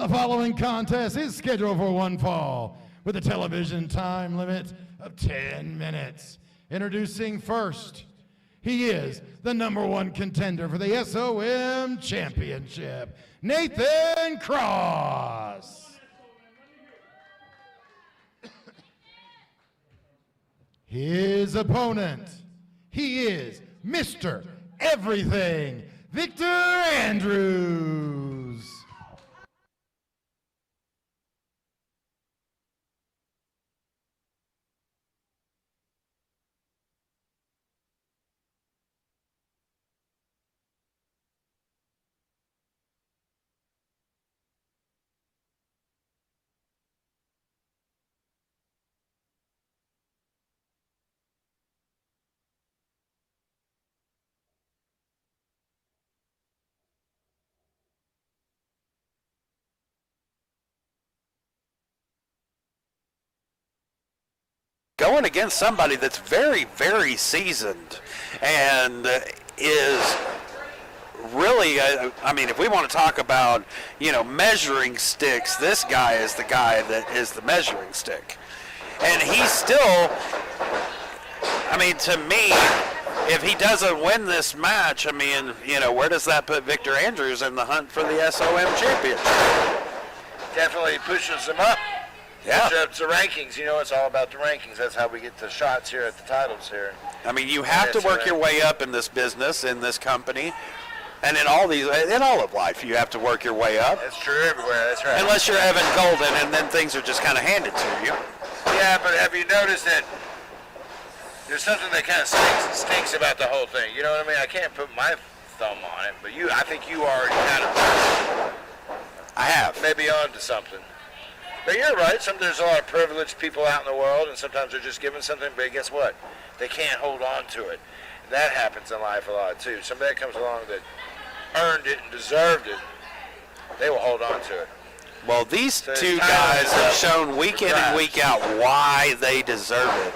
The following contest is scheduled for one fall with a television time limit of 10 minutes. Introducing first, he is the #1 contender for the SOM Championship, Nathan Cross. His opponent, he is Mr. Everything, Victor Andrews. Going against somebody that's very, very seasoned and is really, I mean, if we want to talk about, measuring sticks, this guy is the guy that is the measuring stick. And he's still, to me, if he doesn't win this match, where does that put Victor Andrews in the hunt for the SOM championship? Definitely pushes him up. Yeah. It's the rankings. It's all about the rankings. That's how we get the shots here at the titles here. You have to work your way up in this business, in this company, and in all of life, you have to work your way up. That's true everywhere. That's right. Unless you're Evan Golden, and then things are just kind of handed to you. Yeah, but have you noticed that there's something that kind of stinks about the whole thing? You know what I mean? I can't put my thumb on it, but I think you already kind of. I have. Maybe onto something. But you're right. There's a lot of privileged people out in the world, and sometimes they're just given something, but guess what? They can't hold on to it. And that happens in life a lot, too. Somebody that comes along that earned it and deserved it, they will hold on to it. Well, these two guys have shown week in and week out why they deserve it.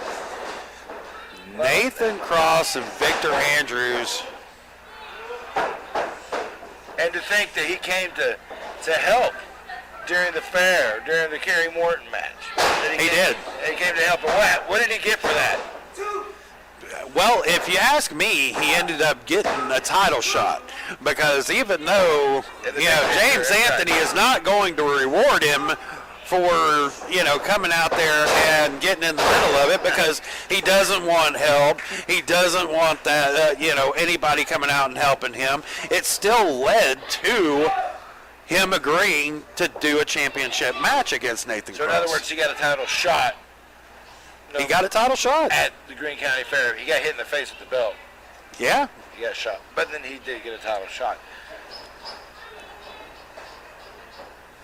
Nathan Cross and Victor Andrews. And to think that he came to help during the fair, during the Kerry Morton match. He did. He came to help. What did he get for that? Well, if you ask me, he ended up getting a title shot because even though James Anthony is not going to reward him for coming out there and getting in the middle of it because he doesn't want help. He doesn't want that anybody coming out and helping him. It still led to him agreeing to do a championship match against Nathan Cross. So in other words, he got a title shot. He got a title shot. At the Greene County Fair. He got hit in the face with the belt. Yeah. He got shot. But then he did get a title shot.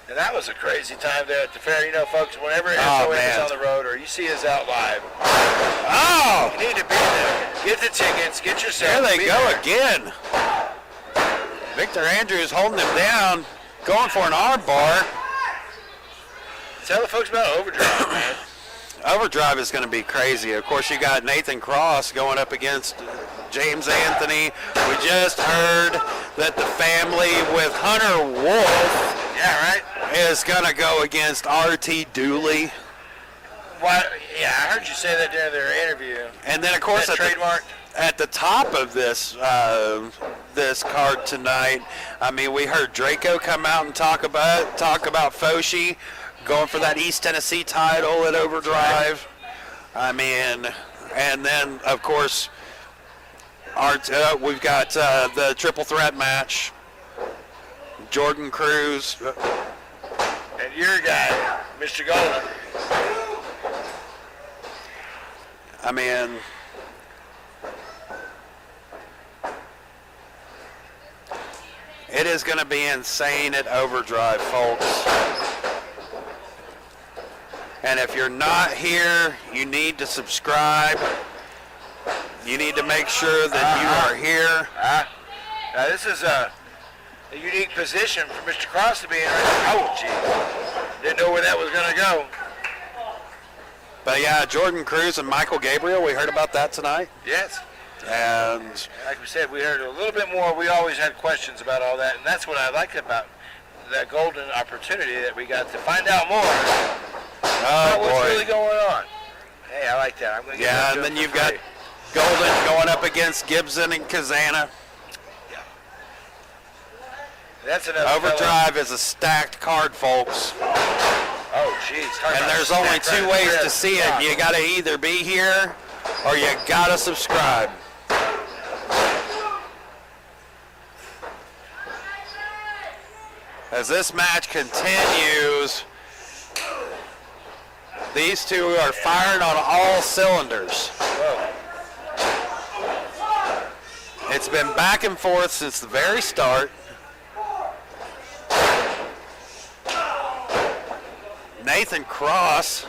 And that was a crazy time there at the fair. Folks, whenever SOM is on the road or you see us out live, you need to be there. Get the tickets. Get yourself. There they go again. Victor Andrews holding him down. Going for an arm bar. Tell the folks about Overdrive, man. Overdrive is going to be crazy. Of course, you got Nathan Cross going up against James Anthony. We just heard that the family with Hunter Wolf is going to go against R.T. Dooley. What? Yeah, I heard you say that during their interview. And then, of course, at the top of this this card tonight, we heard Draco come out and talk about Foshi going for that East Tennessee title at Overdrive. And then of course we've got the triple threat match. Jordan Cruz and your guy, Mr. Golden. It is going to be insane at Overdrive, folks. And if you're not here, you need to subscribe. You need to make sure that you are here. Now this is a unique position for Mr. Cross to be in. Oh, geez. Didn't know where that was going to go. But yeah, Jordan Cruz and Michael Gabriel, we heard about that tonight. Yes. And like we said, we heard a little bit more. We always had questions about all that, and that's what I like about that golden opportunity that we got to find out more Oh, about what's boy. really going on. Hey, I like that. I'm going to Yeah, and then you've got Golden going up against Gibson and Kazana. That's another Overdrive is a stacked card, folks. Oh, jeez. And there's only two ways to see it. You got to either be here or you got to subscribe. As this match continues, these two are firing on all cylinders. Whoa. It's been back and forth since the very start. Nathan Cross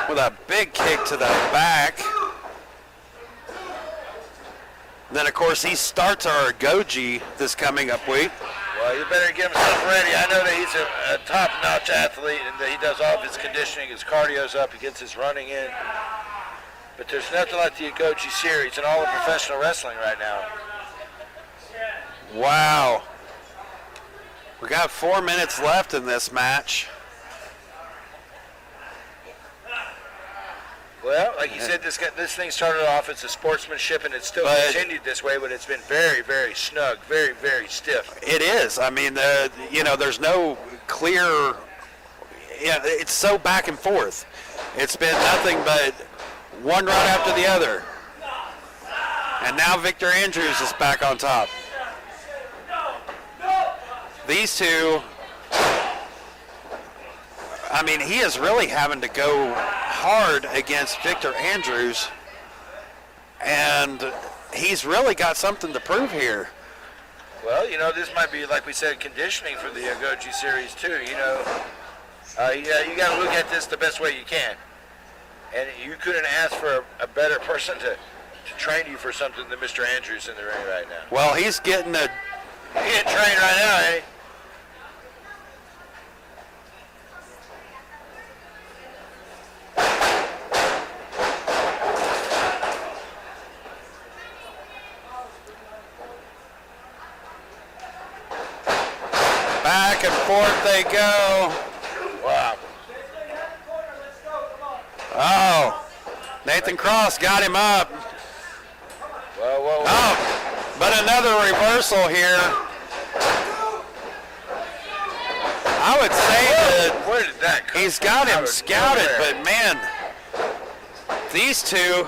with a big kick to the back. Then, of course, he starts our Goji this coming up week. Well, you better get himself ready. I know that he's a top-notch athlete and that he does all of his conditioning, his cardio's up, he gets his running in. But there's nothing like the Goji series and all of professional wrestling right now. Wow. We got 4 minutes left in this match. Well, like you said, this thing started off as a sportsmanship, and it's still continued this way, but it's been very, very snug, very, very stiff. It is. I mean, there's no clear. Yeah, it's so back and forth. It's been nothing but one run after the other. And now Victor Andrews is back on top. These two, I mean, he is really having to go hard against Victor Andrews, and he's really got something to prove here. Well, this might be, like we said, conditioning for the Goji series too. You got to look at this the best way you can, and you couldn't ask for a better person to train you for something than Mr. Andrews in the ring right now. Well, he's getting He ain't trained right now, eh? back and forth they go. Wow. Oh, Nathan Cross got him up. Whoa. Oh, but another reversal here. I would say that Where did that come he's from? got Out him of scouted, nowhere. but man, these two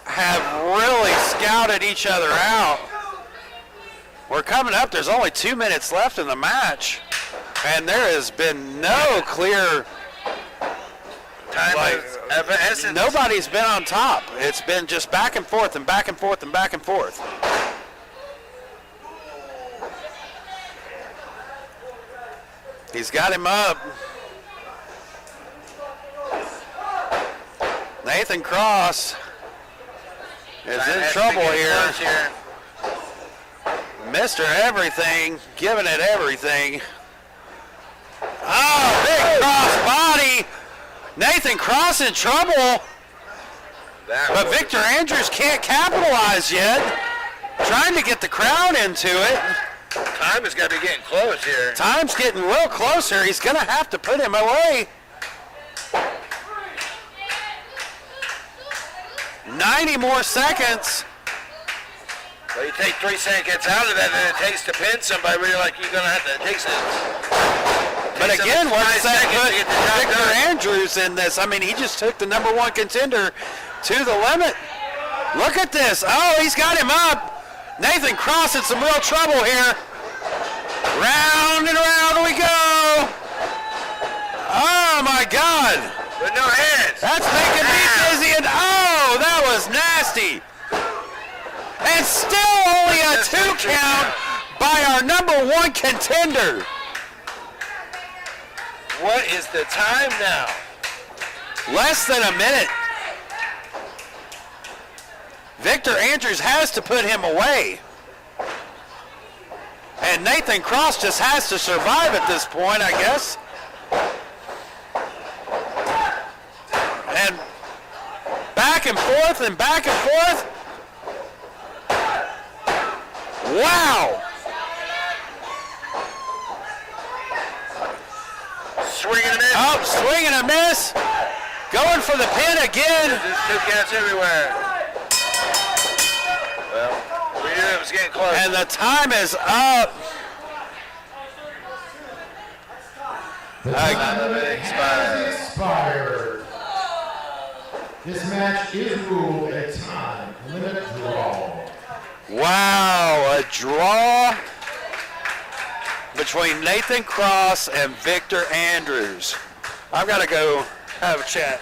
have really scouted each other out. We're coming up. There's only 2 minutes left in the match, and there has been no clear. Time of essence. Nobody's been on top. It's been just back and forth and back and forth and back and forth. He's got him up. Nathan Cross is in Has to trouble get here. close here. Mr. Everything, giving it everything. Oh, big cross body. Nathan Cross in trouble, but Victor Andrews can't capitalize yet. Trying to get the crowd into it. Time has got to be getting close here. Time's getting real closer. He's going to have to put him away. 90 more seconds. Well, you take 3 seconds out of that, and it takes to pin somebody where you're like, you're going to have to, it takes it. But again, what's that seconds put to get the job Victor done. Andrews in this? I mean, he just took the number one contender to the limit. Look at this. Oh, he's got him up. Nathan Cross in some real trouble here. Round and round we go. Oh, my God. With no hands. That's making me dizzy. And oh, that was nasty. And still only a 2 count by our number one contender. What is the time now? Less than a minute. Victor Andrews has to put him away. And Nathan Cross just has to survive at this point, I guess. And back and forth and back and forth. Wow. Oh, swing and a miss. Going for the pin again. There's two counts everywhere. Well, we knew it was getting close. And the time is up. The time limit has expired. This match is ruled a time limit draw. Wow, a draw between Nathan Cross and Victor Andrews. I've got to go have a chat.